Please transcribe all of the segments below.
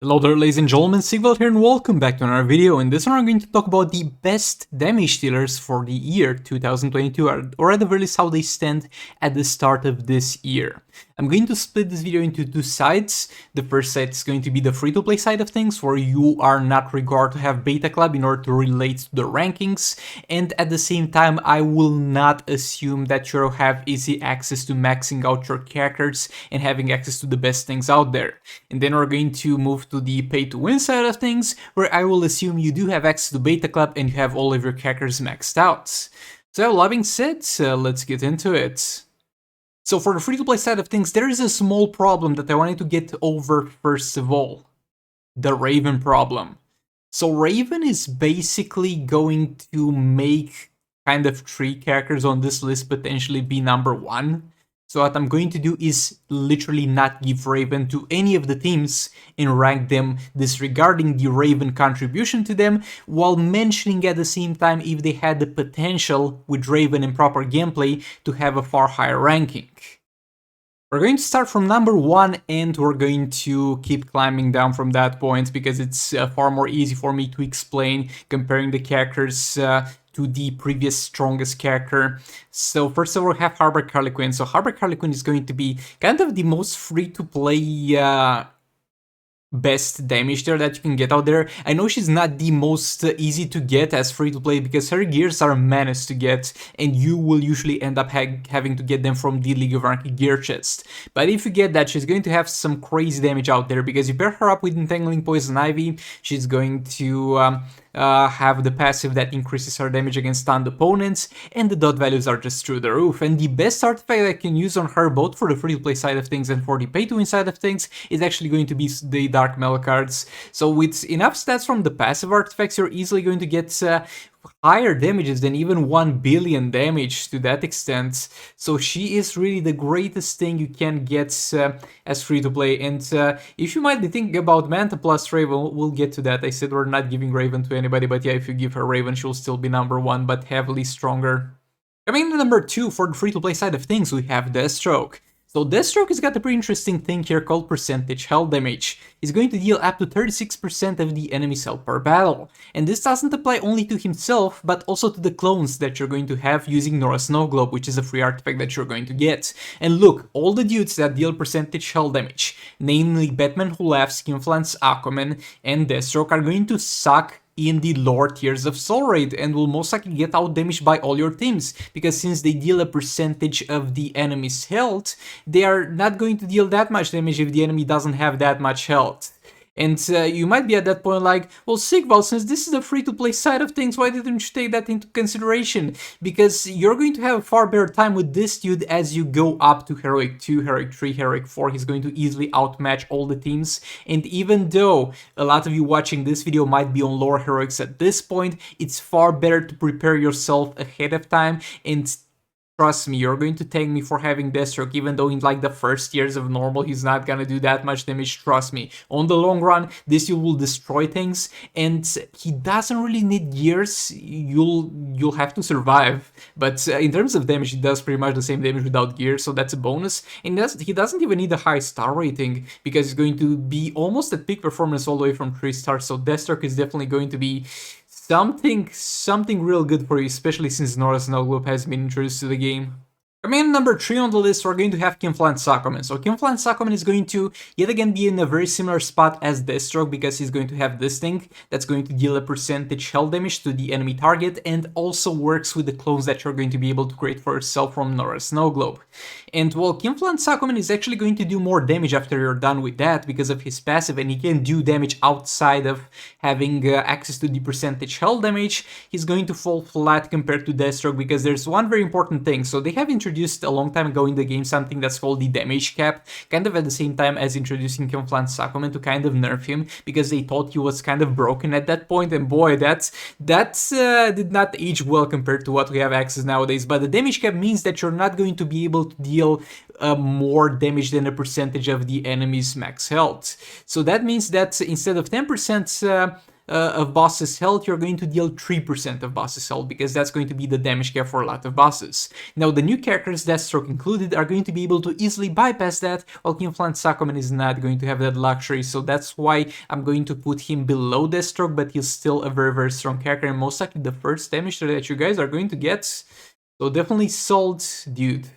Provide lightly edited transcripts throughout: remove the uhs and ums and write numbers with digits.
Hello there, ladies and gentlemen, Sigvald here and welcome back to another video. In this one I'm going to talk about the best damage dealers for the year 2022, or at the very least how they stand at the start of this year. I'm going to split this video into two sides. The first side is going to be the free-to-play side of things, where you are not required to have Beta Club in order to relate to the rankings, and at the same time I will not assume that you'll have easy access to maxing out your characters and having access to the best things out there. And then we're going to move to the pay-to-win side of things, where I will assume you do have access to Beta Club and you have all of your characters maxed out. So that being said, let's get into it. So for the free-to-play side of things, there is a small problem that I wanted to get over first of all. The Raven problem. So Raven is basically going to make kind of 3 characters on this list potentially be number 1. So what I'm going to do is literally not give Raven to any of the teams and rank them disregarding the Raven contribution to them, while mentioning at the same time if they had the potential with Raven and proper gameplay to have a far higher ranking. We're going to start from number 1 and we're going to keep climbing down from that point because it's far more easy for me to explain comparing the characters to the previous strongest character. So first of all, we have Harbor Harlequin. So Harbor Harlequin is going to be kind of the most free-to-play best damage there that you can get out there. I know she's not the most easy to get as free to play because her gears are a menace to get and you will usually end up having to get them from the League of Ranked gear chest. But if you get that, she's going to have some crazy damage out there because you pair her up with Entangling Poison Ivy, she's going to have the passive that increases her damage against stunned opponents, and the dot values are just through the roof. And the best artifact I can use on her, both for the free-to-play side of things and for the pay-to-win side of things, is actually going to be the Dark Metal cards. So with enough stats from the passive artifacts, you're easily going to get higher damages than even 1 billion damage to that extent. So she is really the greatest thing you can get as free-to-play. And if you might be thinking about Manta plus Raven, we'll get to that. I said we're not giving Raven to anybody, but yeah, if you give her Raven, she'll still be number 1, but heavily stronger. Coming to number 2 for the free-to-play side of things, we have Deathstroke. So Deathstroke has got a pretty interesting thing here called percentage health damage. He's going to deal up to 36% of the enemy's health per battle. And this doesn't apply only to himself, but also to the clones that you're going to have using Nora Snowglobe, which is a free artifact that you're going to get. And look, all the dudes that deal percentage health damage, namely Batman Who Laughs, Skinflance, Aquaman, and Deathstroke, are going to suck in the lower tiers of Soul Raid and will most likely get out damaged by all your teams, because since they deal a percentage of the enemy's health, they are not going to deal that much damage if the enemy doesn't have that much health. And you might be at that point like, well, Sigvald, since this is the free-to-play side of things, why didn't you take that into consideration? Because you're going to have a far better time with this dude as you go up to Heroic 2, Heroic 3, Heroic 4. He's going to easily outmatch all the teams. And even though a lot of you watching this video might be on lower Heroics at this point, it's far better to prepare yourself ahead of time. And trust me, you're going to thank me for having Deathstroke, even though in like the first years of normal he's not gonna do that much damage. Trust me, on the long run this will destroy things, and he doesn't really need gears. You'll have to survive, but in terms of damage he does pretty much the same damage without gears, so that's a bonus. And he doesn't even need a high star rating because he's going to be almost at peak performance all the way from 3 stars, so Deathstroke is definitely going to be something real good for you, especially since Nora Snowglobe has been introduced to the game. Coming in number 3 on the list, we're going to have Skinflance Aquaman. So Skinflance Aquaman is going to yet again be in a very similar spot as Deathstroke, because he's going to have this thing that's going to deal a percentage health damage to the enemy target, and also works with the clones that you're going to be able to create for yourself from Nora Snowglobe. And while Skinflance Aquaman is actually going to do more damage after you're done with that because of his passive, and he can do damage outside of having access to the percentage health damage, he's going to fall flat compared to Deathstroke, because there's one very important thing. So they have introduced a long time ago in the game something that's called the damage cap, kind of at the same time as introducing Skinflance Aquaman to kind of nerf him, because they thought he was kind of broken at that point, and boy, that did not age well compared to what we have access nowadays. But the damage cap means that you're not going to be able to deal more damage than a percentage of the enemy's max health. So that means that instead of 10% of boss's health, you're going to deal 3% of boss's health, because that's going to be the damage cap for a lot of bosses. Now, the new characters, Deathstroke included, are going to be able to easily bypass that, while Qinflans Sakomen is not going to have that luxury, so that's why I'm going to put him below Deathstroke, but he's still a very, very strong character, and most likely the first damage that you guys are going to get. So definitely sold, dude.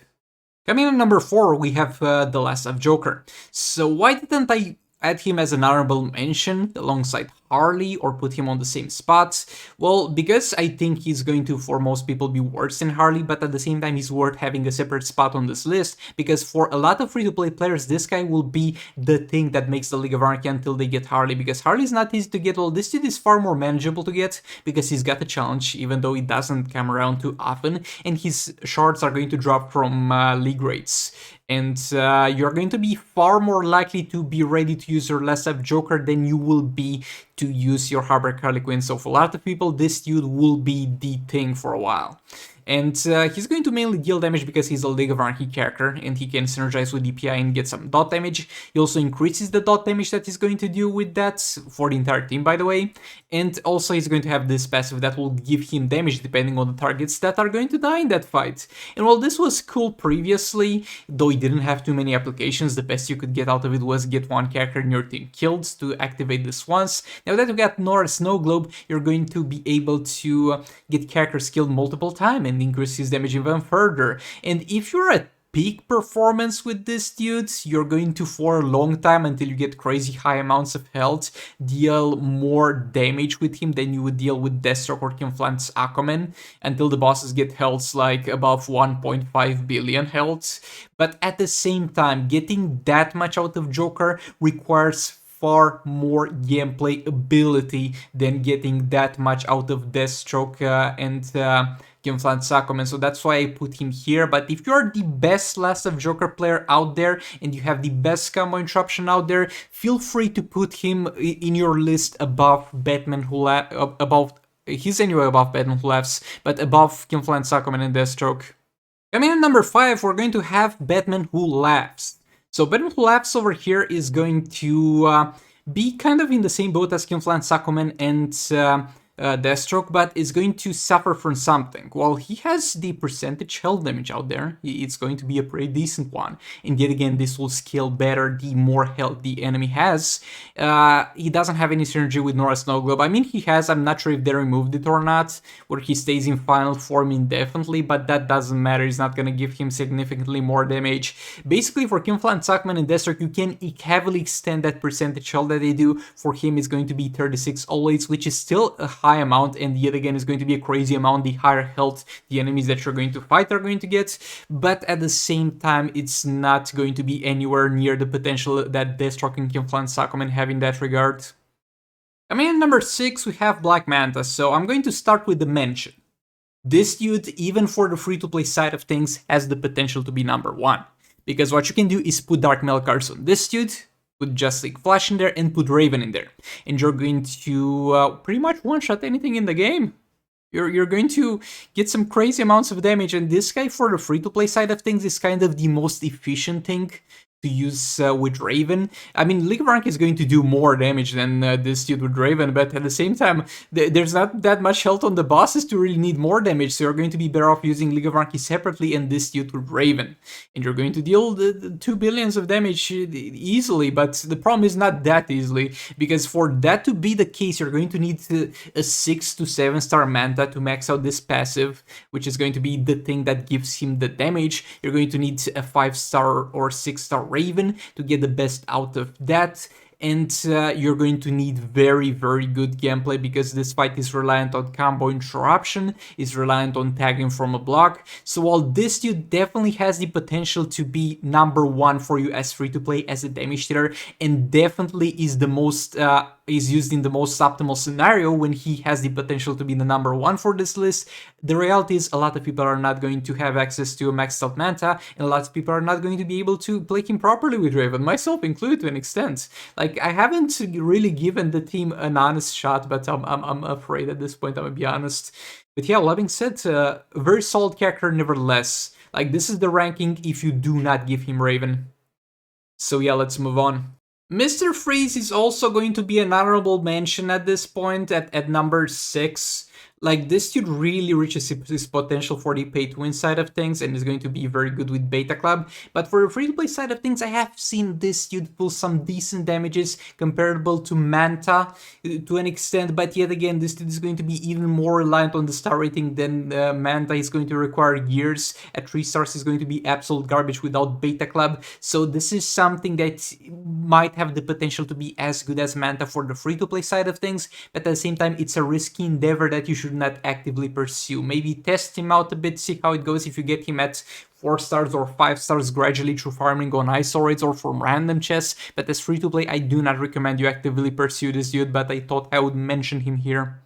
Coming in number 4, we have The Last of Joker. So why didn't I add him as an honorable mention alongside Harley or put him on the same spot? Well, because I think he's going to, for most people, be worse than Harley, but at the same time he's worth having a separate spot on this list, because for a lot of free-to-play players, this guy will be the thing that makes the League of Anarchy until they get Harley, because Harley is not easy to get. Well, this dude is far more manageable to get, because he's got a challenge, even though it doesn't come around too often, and his shards are going to drop from league rates. And you're going to be far more likely to be ready to use your Last of Joker than you will be to use your Harbor Harlequin. So for a lot of people, this dude will be the thing for a while. And he's going to mainly deal damage because he's a League of Anarchy character, and he can synergize with DPI and get some dot damage. He also increases the dot damage that he's going to do with that, for the entire team, by the way. And also he's going to have this passive that will give him damage depending on the targets that are going to die in that fight. And while this was cool previously, though it didn't have too many applications, the best you could get out of it was get one character in your team killed to activate this once. Now that you got Nora Snow Globe, you're going to be able to get characters killed multiple times and increase his damage even further. And if you're at peak performance with this dude, you're going to, for a long time, until you get crazy high amounts of health, deal more damage with him than you would deal with Deathstroke or Qinflans Sakomen, until the bosses get health like above 1.5 billion health. But at the same time, getting that much out of Joker requires far more gameplay ability than getting that much out of Deathstroke and Qinflans Sakomen, so that's why I put him here. But if you're the best Last of Joker player out there and you have the best combo interruption out there, feel free to put him in your list above Batman Who above. He's anyway above Batman Who Laughs, but above Qinflans Sakomen and Deathstroke. Coming in number 5, we're going to have Batman Who Laughs. So Batman Who Laughs over here is going to be kind of in the same boat as Qinflans Sakomen and Deathstroke, but is going to suffer from something. While he has the percentage health damage out there, it's going to be a pretty decent one. And yet again, this will scale better the more health the enemy has. He doesn't have any synergy with Nora Snow Globe. I mean, he has, I'm not sure if they removed it or not, where he stays in final form indefinitely, but that doesn't matter. It's not going to give him significantly more damage. Basically, for Qinflans Sakomen and Deathstroke, you can heavily extend that percentage health that they do. For him, it's going to be 36 always, which is still a high amount, and yet again is going to be a crazy amount the higher health the enemies that you're going to fight are going to get, but at the same time it's not going to be anywhere near the potential that Deathstroke and Qinflans Sakomen have in that regard. Coming in number 6, we have Black Manta, so I'm going to start with the mention. This dude, even for the free-to-play side of things, has the potential to be number 1, because what you can do is put Dark Melkars on this dude, put Just League Flash in there, and put Raven in there. And you're going to pretty much one-shot anything in the game. You're going to get some crazy amounts of damage, and this guy, for the free-to-play side of things, is kind of the most efficient thing to use with Raven. I mean, League of Anarchy is going to do more damage than this dude with Raven, but at the same time, there's not that much health on the bosses to really need more damage, so you're going to be better off using League of Anarchy separately and this dude with Raven. And you're going to deal the 2 billions of damage easily, but the problem is not that easily, because for that to be the case, you're going to need a 6 to 7 star Manta to max out this passive, which is going to be the thing that gives him the damage. You're going to need a 5-star or 6-star Raven to get the best out of that, and you're going to need very, very good gameplay, because this fight is reliant on combo interruption, is reliant on tagging from a block. So while this dude definitely has the potential to be number 1 for you as free-to-play as a damage dealer, and definitely is the most is used in the most optimal scenario when he has the potential to be the number 1 for this list, the reality is a lot of people are not going to have access to a maxed out Manta, and a lot of people are not going to be able to play him properly with Raven, myself included to an extent. Like, I haven't really given the team an honest shot, but I'm afraid at this point, I'm gonna be honest. But yeah, that being said, a very solid character nevertheless. Like, this is the ranking if you do not give him Raven. So yeah, let's move on. Mr. Freeze is also going to be an honorable mention at this point at number 6. Like, this dude really reaches his potential for the pay-to-win side of things and is going to be very good with Beta Club. But for the free-to-play side of things, I have seen this dude pull some decent damages comparable to Manta to an extent. But yet again, this dude is going to be even more reliant on the star rating than Manta. Is going to require years. At 3 stars is going to be absolute garbage without Beta Club. So this is something that might have the potential to be as good as Manta for the free-to-play side of things. But at the same time, it's a risky endeavor that you should not actively pursue. Maybe test him out a bit, see how it goes if you get him at 4 stars or 5 stars gradually through farming on ISO raids or from random chests. But as free to play, I do not recommend you actively pursue this dude, but I thought I would mention him here.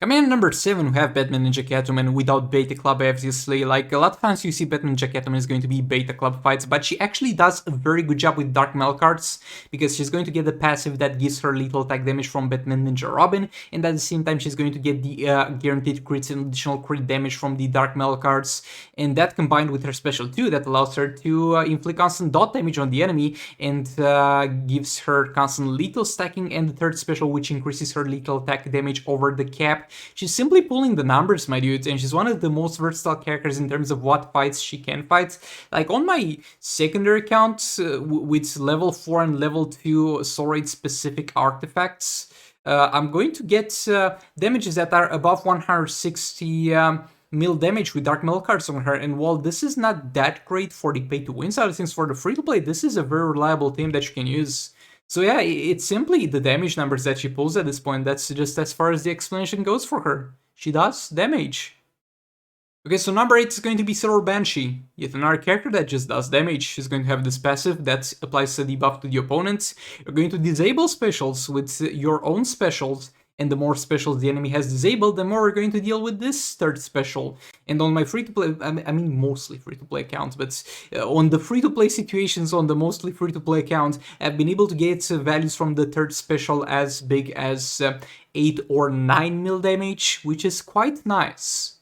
Coming in number 7, we have Batman Ninja Catwoman without Beta Club, obviously. Like, a lot of times you see Batman Ninja Catwoman is going to be Beta Club fights, but she actually does a very good job with Dark Mail cards, because she's going to get the passive that gives her lethal attack damage from Batman Ninja Robin, and at the same time she's going to get the guaranteed crits and additional crit damage from the Dark Mail cards, and that combined with her special 2 that allows her to inflict constant dot damage on the enemy, and gives her constant lethal stacking, and the third special which increases her lethal attack damage over the cap. She's simply pulling the numbers, my dudes, and she's one of the most versatile characters in terms of what fights she can fight. Like, on my secondary account, with level 4 and level 2 soul raid specific artifacts, I'm going to get damages that are above 160 mil damage with Dark Mail cards on her, and while this is not that great for the pay-to-win side of things, for the free-to-play, this is a very reliable team that you can use. So yeah, it's simply the damage numbers that she pulls at this point. That's just as far as the explanation goes for her. She does damage. Okay, so number 8 is going to be Silver Banshee. Yet another character that just does damage. She's going to have this passive that applies a debuff to the opponents. You're going to disable specials with your own specials, and the more specials the enemy has disabled, the more we're going to deal with this third special. And on my free-to-play, I mean mostly free-to-play accounts, but on the free-to-play situations, on the mostly free-to-play accounts, I've been able to get values from the third special as big as 8 or 9 mil damage, which is quite nice.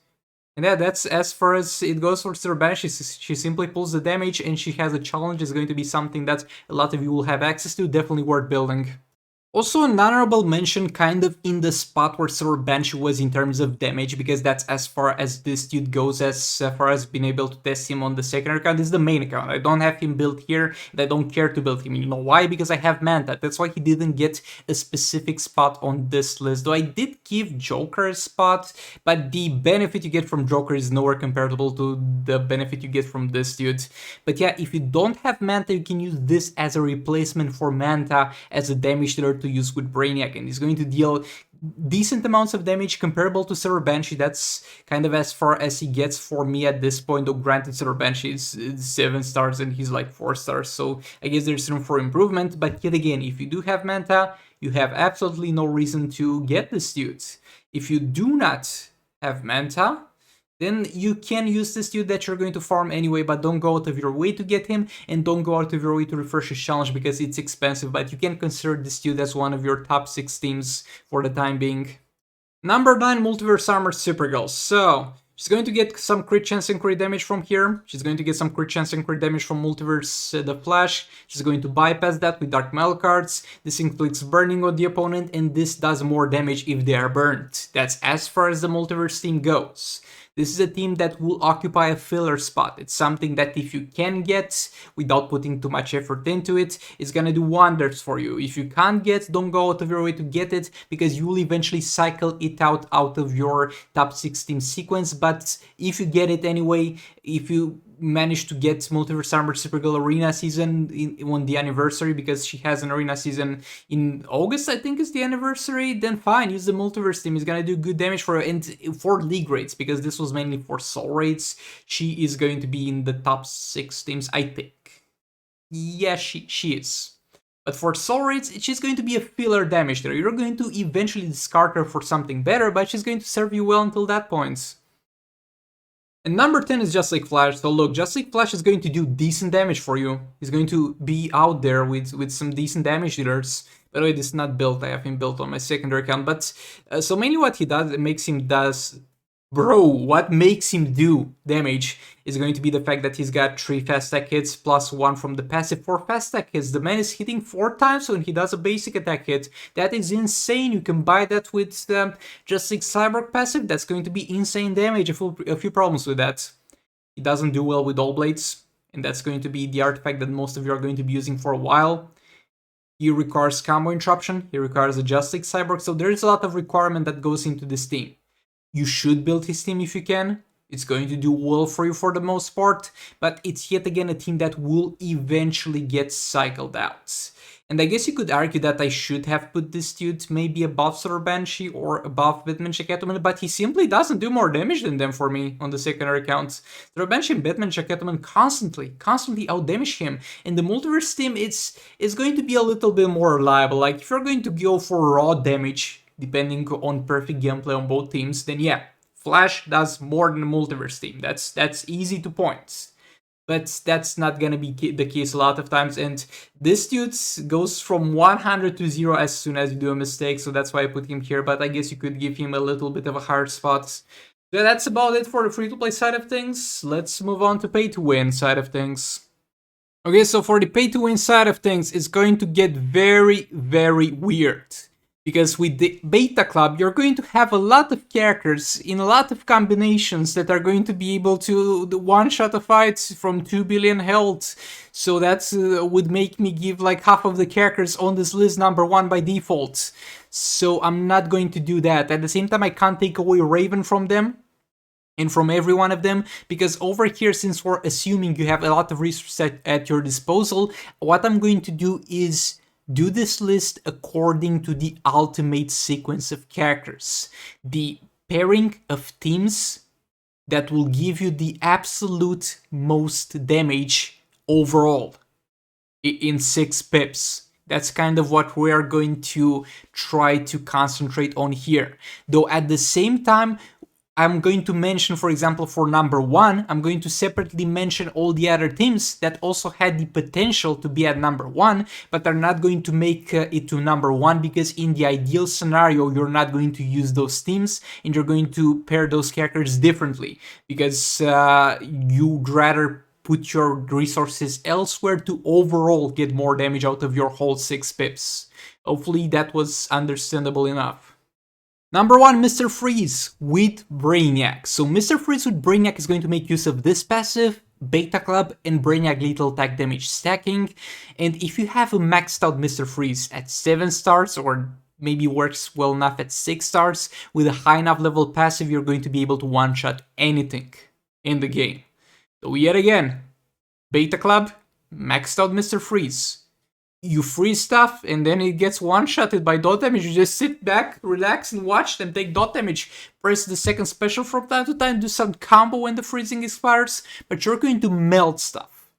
And yeah, that's as far as it goes for Silver Banshee. She simply pulls the damage, and she has a challenge. It's going to be something that a lot of you will have access to, definitely worth building. Also, an honorable mention kind of in the spot where Silver Banshee was in terms of damage, because that's as far as this dude goes, as far as being able to test him on the secondary account. This is the main account. I don't have him built here, and I don't care to build him. You know why? Because I have Manta. That's why he didn't get a specific spot on this list. Though I did give Joker a spot, but the benefit you get from Joker is nowhere comparable to the benefit you get from this dude. But yeah, if you don't have Manta, you can use this as a replacement for Manta as a damage dealer to use with Brainiac, and he's going to deal decent amounts of damage comparable to Silver Banshee. That's kind of as far as he gets for me at this point, though granted Silver Banshee is 7 stars and he's like 4 stars, so I guess there's room for improvement. But yet again, if you do have Manta, you have absolutely no reason to get this dude. If you do not have Manta, then you can use this dude that you're going to farm anyway, but don't go out of your way to get him, and don't go out of your way to refresh his challenge because it's expensive, but you can consider this dude as one of your top 6 teams for the time being. Number 9, Multiverse Armor Supergirl. So, she's going to get some crit chance and crit damage from here. She's going to get some crit chance and crit damage from Multiverse The Flash. She's going to bypass that with Dark Mail cards. This inflicts burning on the opponent, and this does more damage if they are burned. That's as far as the Multiverse team goes. This is a team that will occupy a filler spot. It's something that if you can get without putting too much effort into it, it's gonna do wonders for you. If you can't get, don't go out of your way to get it, because you will eventually cycle it out of your top 6 team sequence. But if you get it anyway, if you manage to get Multiverse Armor Supergirl Arena season on the anniversary, because she has an Arena season in August, I think is the anniversary, then fine, use the Multiverse team. It's gonna do good damage for her, and for league raids, because this was mainly for soul raids, she is going to be in the top 6 teams, I think. Yeah, she is. But for soul raids, she's going to be a filler damage there. You're going to eventually discard her for something better, but she's going to serve you well until that point. And number 10 is Just Like Flash. So look, Just Like Flash is going to do decent damage for you. He's going to be out there with some decent damage dealers. By the way, this is not built. I have him built on my secondary account. But so mainly what he does, it makes him Bro, what makes him do damage is going to be the fact that he's got 3 fast attack hits plus 1 from the passive 4 fast attack hits. The man is hitting 4 times when he does a basic attack hit. That is insane. You can buy that with just 6 Cyborg passive. That's going to be insane damage. A few problems with that. He doesn't do well with all blades, and that's going to be the artifact that most of you are going to be using for a while. He requires combo interruption. He requires a just 6 Cyborg. So there's a lot of requirement that goes into this team. You should build his team if you can. It's going to do well for you for the most part, but it's yet again a team that will eventually get cycled out. And I guess you could argue that I should have put this dude maybe above Sir Banshee or above Batman Shaketoman, but he simply doesn't do more damage than them for me on the secondary count. Sir Banshee and Batman Shaketoman constantly outdamage him, and the Multiverse team is going to be a little bit more reliable. Like, if you're going to go for raw damage, depending on perfect gameplay on both teams, then yeah, Flash does more than the Multiverse team. That's easy to point. But that's not gonna be the case a lot of times, and this dude goes from 100 to 0 as soon as you do a mistake, so that's why I put him here, but I guess you could give him a little bit of a hard spot. So that's about it for the free-to-play side of things. Let's move on to pay-to-win side of things. Okay, so for the pay-to-win side of things, it's going to get very, very weird. Because with the Beta Club, you're going to have a lot of characters in a lot of combinations that are going to be able to one-shot a fight from 2 billion health. So that would make me give like half of the characters on this list number 1 by default. So I'm not going to do that. At the same time, I can't take away Raven from them and from every one of them, because over here, since we're assuming you have a lot of resources at your disposal, what I'm going to do is do this list according to the ultimate sequence of characters. The pairing of teams that will give you the absolute most damage overall in 6 pips. That's kind of what we are going to try to concentrate on here. Though at the same time, I'm going to mention, for example, for number 1, I'm going to separately mention all the other teams that also had the potential to be at number 1, but are not going to make it to number 1, because in the ideal scenario, you're not going to use those teams, and you're going to pair those characters differently, because you'd rather put your resources elsewhere to overall get more damage out of your whole 6 pips. Hopefully that was understandable enough. Number 1, Mr. Freeze with Brainiac. So Mr. Freeze with Brainiac is going to make use of this passive, Beta Club, and Brainiac lethal attack damage stacking. And if you have a maxed out Mr. Freeze at 7 stars, or maybe works well enough at 6 stars, with a high enough level passive, you're going to be able to one-shot anything in the game. So yet again, Beta Club, maxed out Mr. Freeze. You freeze stuff, and then it gets one-shotted by dot damage. You just sit back, relax, and watch them take dot damage. Press the second special from time to time, do some combo when the freezing expires, but you're going to melt stuff.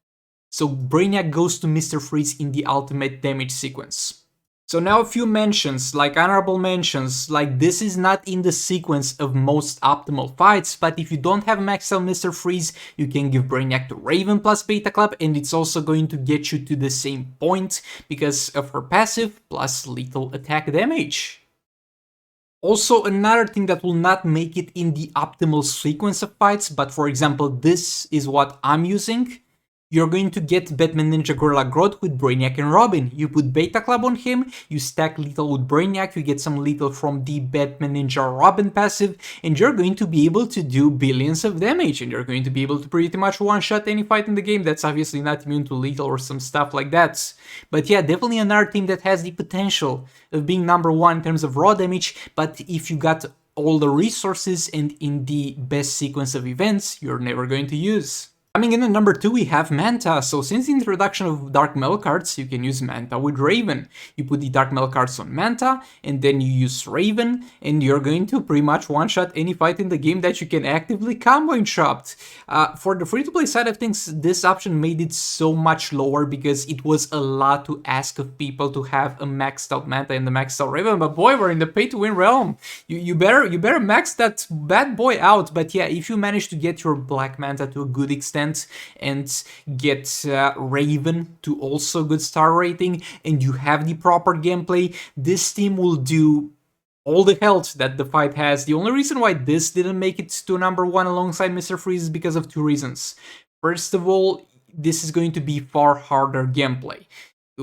So Brainiac goes to Mr. Freeze in the ultimate damage sequence. So now a few mentions, like honorable mentions, like this is not in the sequence of most optimal fights, but if you don't have maxed out Mr. Freeze, you can give Brainiac to Raven plus Beta Club, and it's also going to get you to the same point because of her passive plus lethal attack damage. Also, another thing that will not make it in the optimal sequence of fights, but for example, this is what I'm using. You're going to get Batman Ninja Gorilla Grodd with Brainiac and Robin. You put Beta Club on him, you stack lethal with Brainiac, you get some lethal from the Batman Ninja Robin passive, and you're going to be able to do billions of damage, and you're going to be able to pretty much one-shot any fight in the game. That's obviously not immune to lethal or some stuff like that. But yeah, definitely another team that has the potential of being number 1 in terms of raw damage, but if you got all the resources and in the best sequence of events, you're never going to use. Coming in at number 2, we have Manta. So since the introduction of Dark Metal cards, you can use Manta with Raven. You put the Dark Metal cards on Manta, and then you use Raven, and you're going to pretty much one-shot any fight in the game that you can actively combo interrupt. For the free-to-play side of things, this option made it so much lower because it was a lot to ask of people to have a maxed out Manta and the maxed out Raven. But boy, we're in the pay-to-win realm. You better max that bad boy out. But yeah, if you manage to get your Black Manta to a good extent, and get Raven to also good star rating, and you have the proper gameplay, this team will do all the health that the fight has. The only reason why this didn't make it to number 1 alongside Mr. Freeze is because of 2 reasons. First of all, this is going to be far harder gameplay.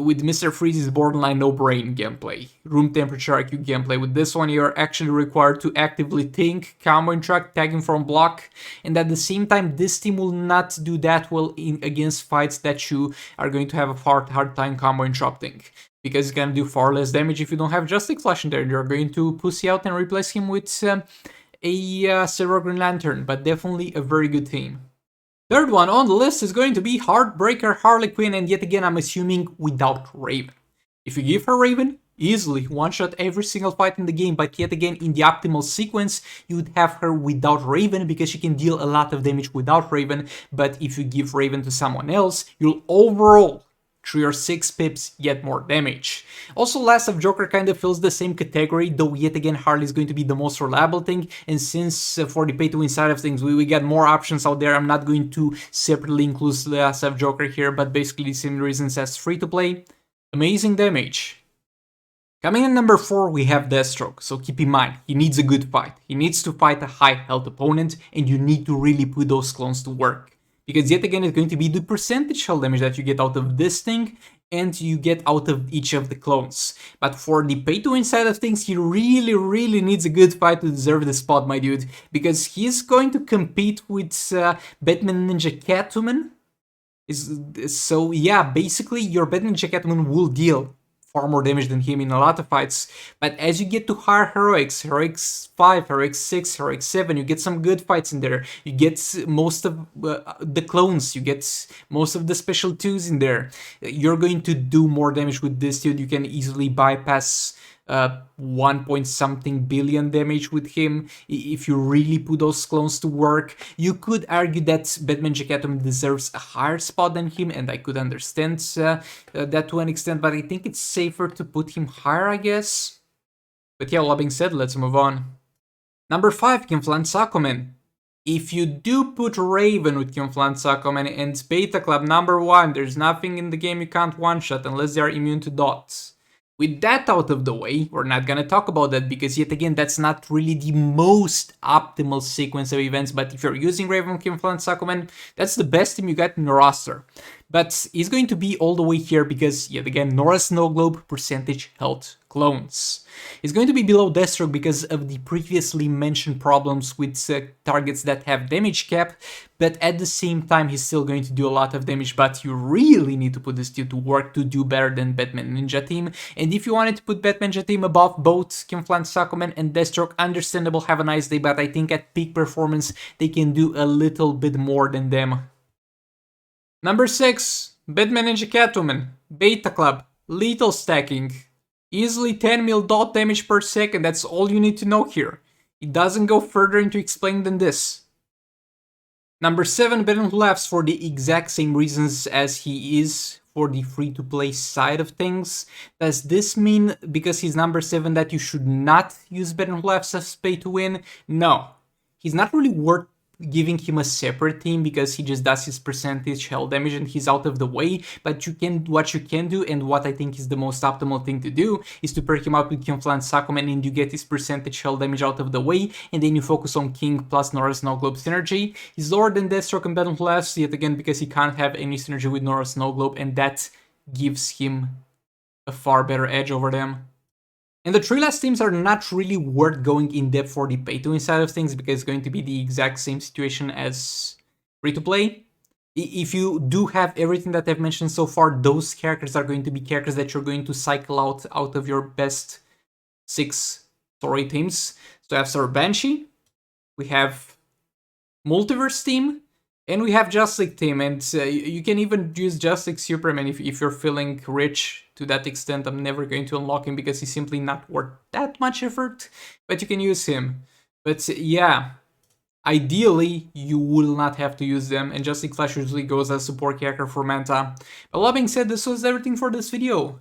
With Mr. Freeze's borderline no-brain gameplay, room temperature IQ gameplay. With this one, you're actually required to actively think, combo interact, tagging from block, and at the same time, this team will not do that well against fights that you are going to have a hard time combo interrupting, because it's gonna do far less damage if you don't have Justice Flash in there. You're going to pussy out and replace him with a Silver Green Lantern, but definitely a very good team. Third one on the list is going to be Heartbreaker Harley Quinn, and yet again I'm assuming without Raven. If you give her Raven, easily one-shot every single fight in the game, but yet again in the optimal sequence you would have her without Raven because she can deal a lot of damage without Raven, but if you give Raven to someone else, you'll overall 3 or 6 pips, yet more damage. Also, Last of Joker kind of fills the same category, though yet again Harley is going to be the most reliable thing, and since for the pay-to-win side of things we get more options out there, I'm not going to separately include Last of Joker here, but basically the same reasons as free-to-play. Amazing damage. Coming in number 4, we have Deathstroke, so keep in mind, he needs a good fight. He needs to fight a high health opponent, and you need to really put those clones to work. Because yet again, it's going to be the percentage health damage that you get out of this thing, and you get out of each of the clones. But for the pay-to-win side of things, he really needs a good fight to deserve the spot, my dude. Because he's going to compete with Batman Ninja Catwoman. So yeah, basically your Batman Ninja Catwoman will deal far more damage than him in a lot of fights, but as you get to higher heroics, heroics 5, heroics 6, heroics 7, you get some good fights in there. You get most of the clones, you get most of the special 2s in there. You're going to do more damage with this dude. You can easily bypass 1.something billion damage with him if you really put those clones to work. You could argue that Batman Catwoman deserves a higher spot than him, and I could understand that to an extent, but I think it's safer to put him higher, I guess. But yeah, all that being said, let's move on. Number 5, Kinflance Aquaman. If you do put Raven with Kinflance Aquaman and Beta Club number 1, there's nothing in the game you can't one-shot unless they are immune to dots. With that out of the way, we're not gonna talk about that because yet again, that's not really the most optimal sequence of events, but if you're using Raven, Kinflance Aquaman, that's the best team you got in your roster. But he's going to be all the way here because, yet again, Nora Snowglobe, percentage health clones. He's going to be below Deathstroke because of the previously mentioned problems with targets that have damage cap, but at the same time he's still going to do a lot of damage, but you really need to put this dude to work to do better than Batman Ninja Team, and if you wanted to put Batman Ninja Team above both Kinflance Aquaman and Deathstroke, understandable, have a nice day, but I think at peak performance they can do a little bit more than them. Number 6, Batman Ninja Catwoman, Beta Club, lethal stacking. Easily 10 mil dot damage per second, that's all you need to know here. It doesn't go further into explaining than this. Number 7, Ben Laughs for the exact same reasons as he is for the free-to-play side of things. Does this mean, because he's number 7, that you should not use Ben Laughs as pay to win? No. He's not really worth giving him a separate team because he just does his percentage health damage and he's out of the way, but what you can do, and what I think is the most optimal thing to do, is to pair him up with Kinflance Aquaman and you get his percentage health damage out of the way, and then you focus on King plus Nora Snowglobe synergy. He's lower than Deathstroke and Battle Laughs, yet again because he can't have any synergy with Nora Snowglobe, and that gives him a far better edge over them. And the 3 last teams are not really worth going in depth for the pay-to-win side of things because it's going to be the exact same situation as free-to-play. If you do have everything that I've mentioned so far, those characters are going to be characters that you're going to cycle out of your best 6 story teams. So we have Sir Banshee, we have Multiverse team, and we have Justice League team, and you can even use Justice League Superman if you're feeling rich to that extent. I'm never going to unlock him because he's simply not worth that much effort, but you can use him. But yeah, ideally you will not have to use them, and Justice League Flash usually goes as support character for Manta. But all that being said, this was everything for this video.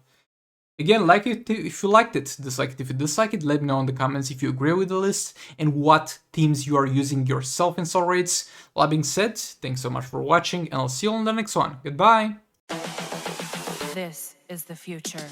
Again, like it if you liked it, dislike it if you dislike it, let me know in the comments if you agree with the list and what teams you are using yourself in Soul Raids. All that being said, thanks so much for watching, and I'll see you on the next one. Goodbye! This is the future.